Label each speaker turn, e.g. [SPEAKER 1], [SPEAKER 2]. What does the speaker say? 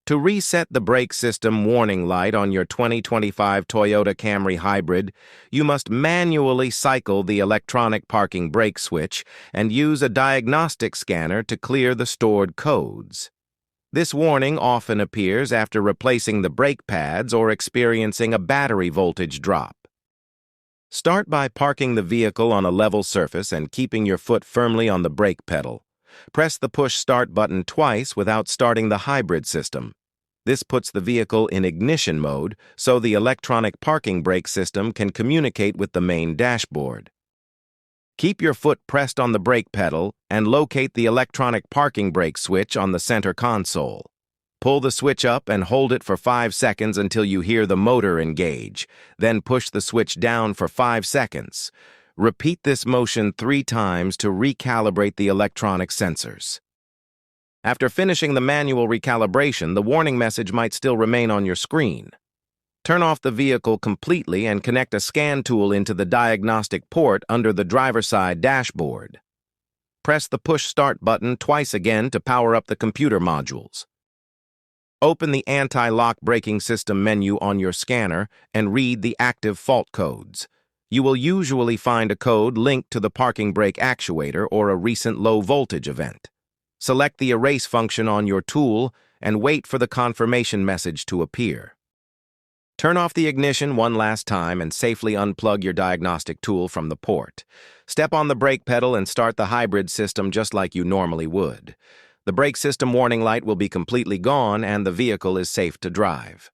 [SPEAKER 1] To reset the brake system warning light on your 2025 Toyota Camry Hybrid, you must manually cycle the electronic parking brake switch and use a diagnostic scanner to clear the stored codes. This warning often appears after replacing the brake pads or experiencing a battery voltage drop. Start by parking the vehicle on a level surface and keeping your foot firmly on the brake pedal. Press the push start button twice without starting the hybrid system. This puts the vehicle in ignition mode so the electronic parking brake system can communicate with the main dashboard. Keep your foot pressed on the brake pedal and locate the electronic parking brake switch on the center console. Pull the switch up and hold it for 5 seconds until you hear the motor engage, then push the switch down for 5 seconds. Repeat this motion 3 times to recalibrate the electronic sensors. After finishing the manual recalibration, the warning message might still remain on your screen. Turn off the vehicle completely and connect a scan tool into the diagnostic port under the driver's side dashboard. Press the push start button twice again to power up the computer modules. Open the anti-lock braking system menu on your scanner and read the active fault codes. You will usually find a code linked to the parking brake actuator or a recent low-voltage event. Select the erase function on your tool and wait for the confirmation message to appear. Turn off the ignition one last time and safely unplug your diagnostic tool from the port. Step on the brake pedal and start the hybrid system just like you normally would. The brake system warning light will be completely gone and the vehicle is safe to drive.